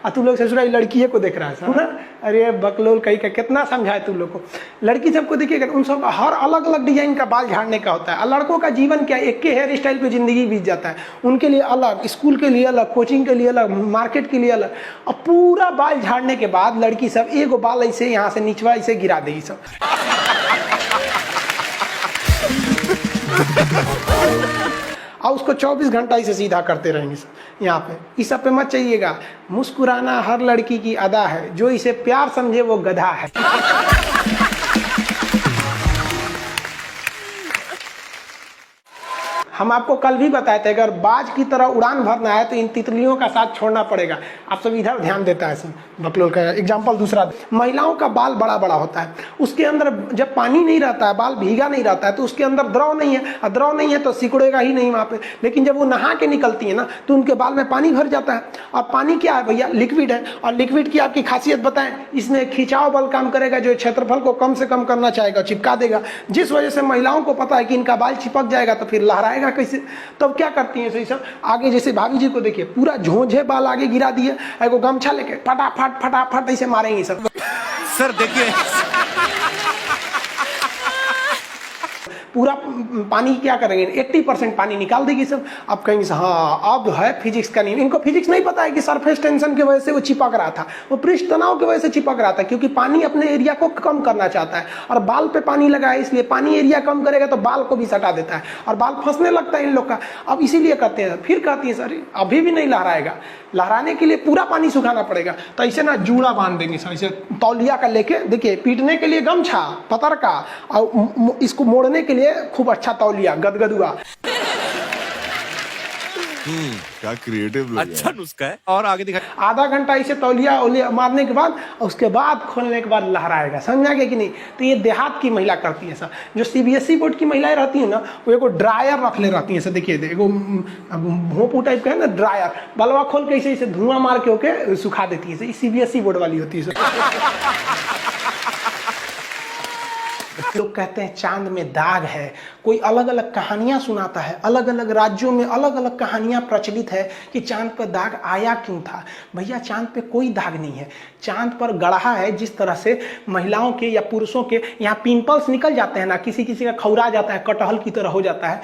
और तू लोग ससुराल लड़की को देख रहा है ना। अरे बकलोल कहीं का कितना समझाए तू लोग को। लड़की सबको देखिएगा, उन सब हर अलग अलग डिजाइन का बाल झाड़ने का होता है। और लड़कों का जीवन क्या, एक के हेयर स्टाइल पे जिंदगी बीत जाता है। उनके लिए अलग, स्कूल के लिए अलग, कोचिंग के लिए अलग, मार्केट के लिए अलग। और पूरा बाल झाड़ने के बाद लड़की सब एगो बाल ऐसे यहाँ से निचवा ऐसे गिरा देगी सब। और उसको 24 घंटा इसे सीधा करते रहेंगे यहाँ पे। इस सब पे मत चाहिएगा। मुस्कुराना हर लड़की की अदा है, जो इसे प्यार समझे वो गधा है। हम आपको कल भी बताए थे, अगर बाज की तरह उड़ान भरना है तो इन तितलियों का साथ छोड़ना पड़ेगा। आप सब इधर ध्यान देता है सब बकलोल का एग्जाम्पल। दूसरा, महिलाओं का बाल बड़ा बड़ा होता है, उसके अंदर जब पानी नहीं रहता है, बाल भीगा नहीं रहता है, तो उसके अंदर द्रव नहीं है, और द्रव नहीं है तो सिकुड़ेगा ही नहीं वहाँ पे। लेकिन जब वो नहा के निकलती है ना, तो उनके बाल में पानी भर जाता है। और पानी क्या है भैया, लिक्विड है। और लिक्विड की आपकी खासियत बताएं, इसमें खिंचाव बल काम करेगा, जो क्षेत्रफल को कम से कम करना चाहेगा, चिपका देगा। जिस वजह से महिलाओं को पता है कि इनका बाल चिपक जाएगा तो फिर लहराएगा कैसे। तब क्या करती हैं सही सब, आगे जैसे भाभी जी को देखिए, पूरा झोंझे बाल आगे गिरा दिए, एगो गमछा लेके फटाफट फटाफट ऐसे मारेंगे सब। सर देखिए पूरा पानी क्या करेंगे, 80% पानी निकाल देगी सब। अब कहेंगे हाँ अब है फिजिक्स का नियम। इनको फिजिक्स नहीं पता है कि सरफेस टेंशन की वजह से वो चिपक रहा था, वो पृष्ठ तनाव की वजह से चिपक रहा था, क्योंकि पानी अपने एरिया को कम करना चाहता है। और बाल पे पानी लगा है, इसलिए पानी एरिया कम करेगा तो बाल को भी सटा देता है और बाल फंसने लगता है इन लोग का। अब इसीलिए कहते हैं, फिर कहती है सर अभी भी नहीं लहराएगा, लहराने के लिए पूरा पानी सुखाना पड़ेगा। तो ऐसे ना जूड़ा बांध देंगे सर, ऐसे तौलिया का लेके, देखिए पीटने के लिए गमछा पतर का, और इसको मोड़ने के लिए खूब अच्छा तौलिया गदगदुआ। क्या क्रिएटिव, अच्छा नुस्खा है। और आगे दिखा, आधा घंटा इसे तौलिया ओलिया मारने के बाद, उसके बाद खोलने के बाद लहराएगा। समझा गया कि नहीं। तो ये देहात की महिला करती है सर। जो सीबीएसई बोर्ड की महिलाएं रहती है ना, वो एगो ड्रायर रख ले रहती है सर। देखिए एगो भोंपू टाइप का है ना ड्रायर, बलवा खोल के इसे धुआं मार के होके सुखा देती है। सीबीएसई बोर्ड वाली होती है सर। लोग कहते हैं चांद में दाग है, कोई अलग अलग कहानियां सुनाता है, अलग अलग राज्यों में अलग अलग कहानियां प्रचलित है कि चांद पर दाग आया क्यों था। भैया चांद पे कोई दाग नहीं है, चांद पर गढ़ा है। जिस तरह से महिलाओं के या पुरुषों के यहाँ पिंपल्स निकल जाते हैं ना, किसी किसी का खौरा जाता है, कटहल की तरह हो जाता है,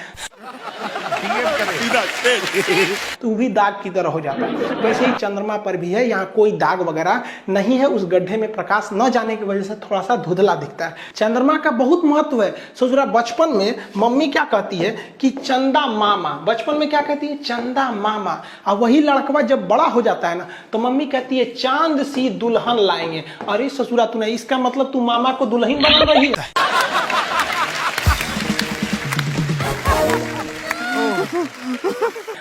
तो भी दाग की तरह हो जाता है। वैसे ही चंद्रमा पर भी है, यहाँ कोई दाग वगैरह नहीं है। उस गड्ढे में प्रकाश न जाने की वजह से थोड़ा सा धुंधला दिखता है। चंद्रमा का बहुत महत्व है। सोचरा बचपन में मम्मी क्या कहती है कि चंदा मामा, बचपन में क्या कहती है, चंदा मामा। और वही लड़कवा जब बड़ा हो जाता है ना, तो मम्मी कहती है चांद सी दुल्हन लाएंगे। अरे ससुरा तूने, इसका मतलब तू मामा को दुल्हन बना रही है।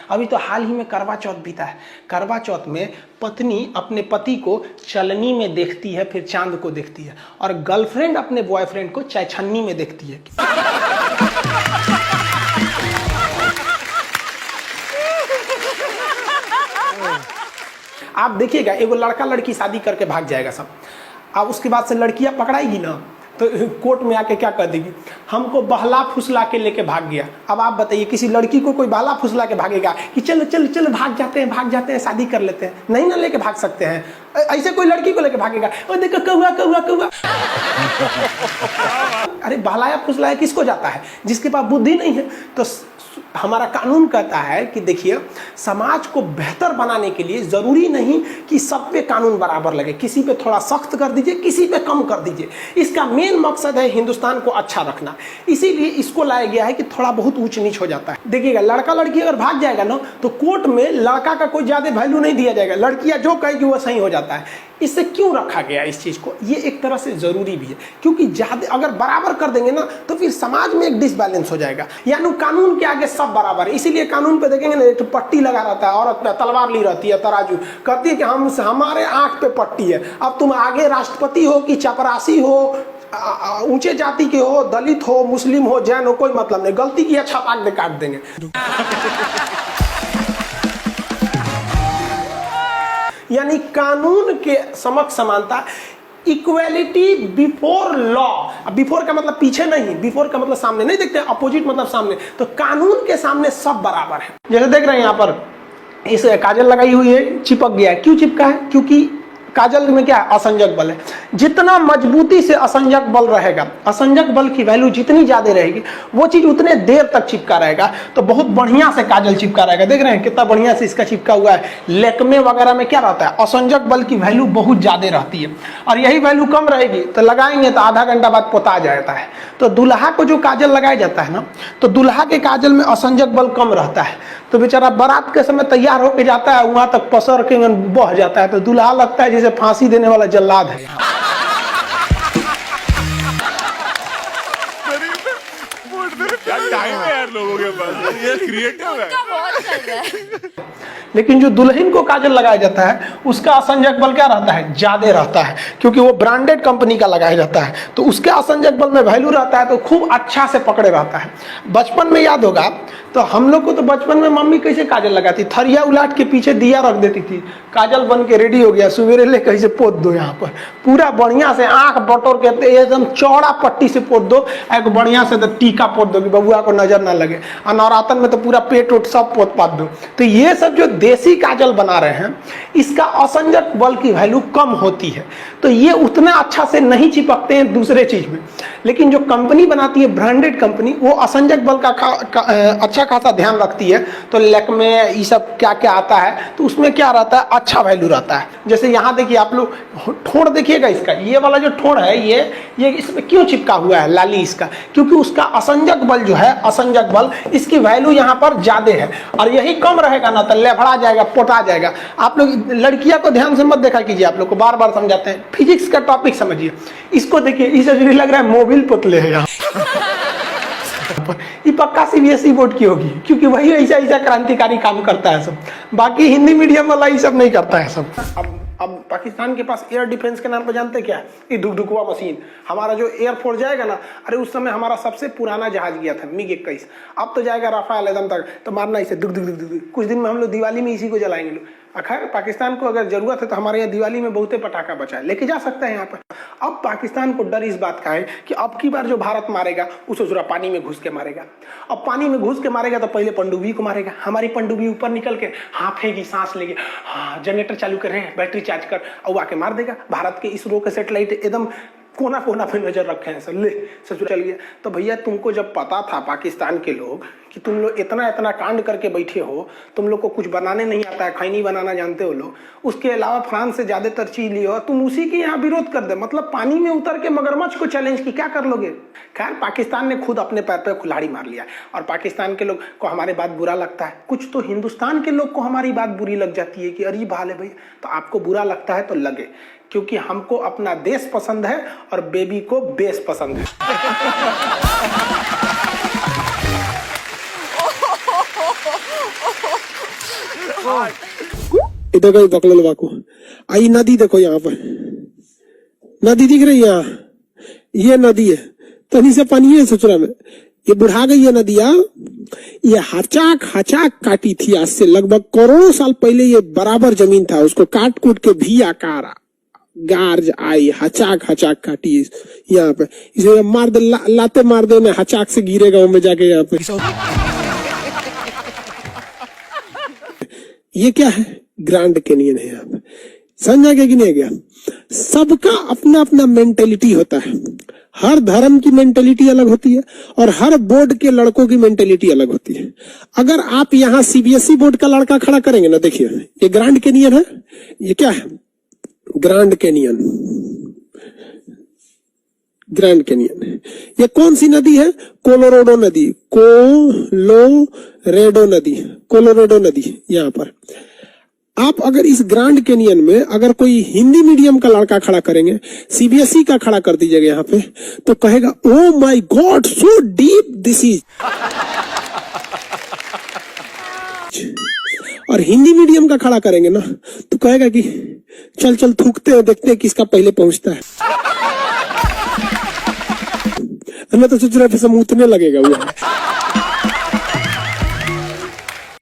अभी तो हाल ही में करवा चौथ बीता है। करवा चौथ में पत्नी अपने पति को चलनी में देखती है, फिर चांद को देखती है, और गर्लफ्रेंड अपने बॉयफ्रेंड को चायछन्नी में देखती है। आप देखिएगा, एगो लड़का लड़की शादी करके भाग जाएगा सब। अब उसके बाद से लड़कियां पकड़ाएगी ना, तो कोर्ट में आके क्या कर देगी, हमको बहला फुसला के लेके भाग गया। अब आप बताइए, किसी लड़की को कोई बहला फुसला के भागेगा कि चलो चलो चलो भाग जाते हैं शादी कर लेते हैं? नहीं ना लेके भाग सकते हैं। ऐसे कोई लड़की को लेके भागेगा, ओ देखो कौआ कौआ कौआ। अरे बहलाया फुसलाया किसको जाता है, जिसके पास बुद्धि नहीं है। तो हमारा कानून कहता है कि देखिए, समाज को बेहतर बनाने के लिए जरूरी नहीं कि सब पे कानून बराबर लगे, किसी पे थोड़ा सख्त कर दीजिए, किसी पे कम कर दीजिए। इसका मेन मकसद है हिंदुस्तान को अच्छा रखना, इसीलिए इसको लाया गया है कि थोड़ा बहुत ऊंच नीच हो जाता है। देखिएगा, लड़का लड़की अगर भाग जाएगा ना, तो कोर्ट में लड़का का कोई ज्यादा वैल्यू नहीं दिया जाएगा, लड़कियां जो कहेगी वो सही हो जाता है। इससे क्यों रखा गया इस चीज को, ये एक तरह से जरूरी भी है, क्योंकि ज्यादा अगर बराबर कर देंगे ना, तो फिर समाज में एक डिसबैलेंस हो जाएगा। यानी कानून के आगे सब बराबर है। इसीलिए कानून पे देखेंगे ना, एक पट्टी लगा रहता है, औरत पे तलवार ली रहती है, तराजू कहती है कि हमारे आंख पे पट्टी है। अब तुम आगे राष्ट्रपति हो कि चपरासी हो, ऊंचे जाति के हो, दलित हो, मुस्लिम हो, जैन हो, कोई मतलब नहीं, गलती की छपाक दे काट देंगे। यानी कानून के समक्ष समानता, इक्वेलिटी बिफोर लॉ। बिफोर का मतलब पीछे नहीं, बिफोर का मतलब सामने नहीं, देखते अपोजिट मतलब सामने। तो कानून के सामने सब बराबर है। जैसे देख रहे हैं यहाँ पर इस काजल लगाई हुई है, चिपक गया है। क्यों चिपका है? क्योंकि काजल में क्या है? असंजक बल है। जितना मजबूती से असंजक बल रहेगा, असंजक बल की वैल्यू जितनी ज्यादा रहेगी, वो चीज उतने देर तक चिपका रहेगा। तो बहुत बढ़िया से काजल चिपका रहेगा। देख रहे हैं कितना बढ़िया से इसका चिपका हुआ है। लैक्मे वगैरह में क्या रहता है? असंजक बल की वैल्यू बहुत ज्यादा रहती है, और यही वैल्यू कम रहेगी तो लगाएंगे तो आधा घंटा बाद पोता जाता है। तो दूल्हा को जो काजल लगाया जाता है ना, तो दूल्हा के काजल में असंजक बल कम रहता है, तो बेचारा बारात के समय तैयार होके जाता है, वहां तक पसर के बह जाता है, तो दूल्हा लगता है जैसे फांसी देने वाला जल्लाद है। क्या टाइम है यार लोगों के पास, ये क्रिएटिव है। लेकिन जो दुल्हन को काजल लगाया जाता है उसका असंजक बल क्या रहता है? ज्यादा रहता है, क्योंकि वो ब्रांडेड कंपनी का लगाया जाता है, तो उसके असंजक बल में वैल्यू रहता है, तो खूब अच्छा से पकड़े रहता है। बचपन में याद होगा तो हम लोग को तो बचपन में मम्मी कैसे काजल लगाती? थरिया उलाट के पीछे दिया रख देती थी, काजल बन के रेडी हो गया, सवेरे ले कैसे पोत दो, यहाँ पर पूरा बढ़िया से आंख बटोर के एकदम चौड़ा पट्टी से पोत दो, एक बढ़िया से टीका पोत दो कि बबुआ को नजर ना लगे, और नवरातन में तो पूरा पेट उट सब पोत पात दो। तो ये सब जो देसी काजल बना रहे हैं, इसका असंजक बल की वैल्यू कम होती है, तो ये उतना अच्छा से नहीं चिपकते हैं दूसरे चीज में। लेकिन जो कंपनी बनाती है, ब्रांडेड कंपनी, वो असंजक बल का अच्छा खासा ध्यान रखती है। तो लैक्मे ये सब क्या क्या आता है, तो उसमें क्या रहता है? अच्छा वैल्यू रहता है। जैसे यहाँ देखिए आप लोग, ठोड़ देखिएगा इसका, ये वाला जो ठोड़ है, ये इसमें क्यों चिपका हुआ है लाली इसका? क्योंकि उसका असंजक बल जो है, असंजक बल, इसकी वैल्यू यहाँ पर ज्यादा है, और यही कम रहेगा ना तो लेफड़ा जाएगा, पोटा जाएगा। आप लोग लड़कियां को ध्यान से मत देखा कीजिए, आप लोग को बार बार समझाते हैं, फिजिक्स का टॉपिक समझिए। इसको देखिए, इसे लग रहा है मोबिल पुतले है यहाँ ये पक्का सीबीएसई बोर्ड की होगी, क्योंकि वही ऐसा ऐसा क्रांतिकारी काम करता है सब। बाकी हिंदी मीडियम वाला ये सब नहीं करता है सब। अब पाकिस्तान के पास एयर डिफेंस के नाम पर जानते क्या है? ये धुकधुकवा मशीन। हमारा जो एयरफोर्स जाएगा ना, अरे उस समय हमारा सबसे पुराना जहाज गया था MiG 21, अब तो जाएगा राफेल एकदम तक, तो मारना इसे दुक दुक दुक दुक। कुछ दिन में हम लोग दिवाली में इसी को जलाएंगे लोग। खैर पाकिस्तान को अगर जरूरत है तो हमारे यहाँ दिवाली में बहुते पटाखा बचा है, लेके जा सकता है यहाँ पर। अब पाकिस्तान को डर इस बात का है कि अब की बार जो भारत मारेगा उसे जरा पानी में घुस के मारेगा। अब पानी में घुस के मारेगा तो पहले पनडुब्बी को मारेगा। हमारी पनडुब्बी ऊपर निकल के हाफेगी, सांस लेगी, हाँ जनरेटर चालू कर रहे हैं, बैटरी चार्ज कर, और आके मार देगा। भारत के इसरो के सैटेलाइट एकदम कोना कोना पे नजर रखे हैं सर, ले सच चल गया। तो भैया तुमको जब पता था पाकिस्तान के लोग कि तुम लोग इतना इतना कांड करके बैठे हो, तुम लोग को कुछ बनाने नहीं आता है, खैनी बनाना जानते हो लोग, उसके अलावा फ्रांस से ज्यादातर चीज लियो, तुम उसी के यहाँ विरोध कर दे। मतलब पानी में उतर के मगरमच्छ को चैलेंज की, क्या कर लोगे? खैर पाकिस्तान ने खुद अपने पैर पे कुल्हाड़ी मार लिया, और पाकिस्तान के लोग को हमारी बात बुरा लगता है। कुछ तो हिंदुस्तान के लोग को हमारी बात बुरी लग जाती है कि अरे हाल है भैया। तो आपको बुरा लगता है तो लगे, क्योंकि हमको अपना देश पसंद है और बेबी को बेस पसंद है। इधर गई बकलल वाको आई नदी देखो, यहाँ पर नदी दिख रही है, यहाँ ये नदी है, तनी से पानी है ससुरा में, ये बुढ़ा गई है नदिया। ये हचाक हचाक काटी थी, आज से लगभग करोड़ों साल पहले ये बराबर जमीन था, उसको काट कूट के भी आकार गार्ज आई, हचाक हचाक काटी यहाँ पे, इसे मार दे, लाते मार दे में हचाक से गिरेगा वो में जाके यहाँ पे। ये क्या है? ग्रैंड कैनियन है यहाँ पे। समझा गया कि नहीं गया? सबका अपना अपना मेंटेलिटी होता है, हर धर्म की मेंटेलिटी अलग होती है, और हर बोर्ड के लड़कों की मेंटेलिटी अलग होती है। अगर आप यहाँ सीबीएसई बोर्ड का लड़का खड़ा करेंगे ना, देखिए ये ग्रैंड कैनियन है, ये क्या है? ग्रैंड कैनियन, ग्रैंड कैनियन है। ये कौन सी नदी है? कोलोराडो नदी, कोलोरेडो नदी, कोलोराडो नदी। यहाँ पर आप अगर इस ग्रैंड कैनियन में अगर कोई हिंदी मीडियम का लड़का खड़ा करेंगे, सीबीएसई का खड़ा कर दीजिएगा यहाँ पे, तो कहेगा oh my God so deep this is. और हिंदी मीडियम का खड़ा करेंगे ना, तो कहेगा कि चल चल थूकते हैं, देखते हैं किसका पहले पहुंचता है। मैं तो सोच रहा था समूतने लगेगा वो।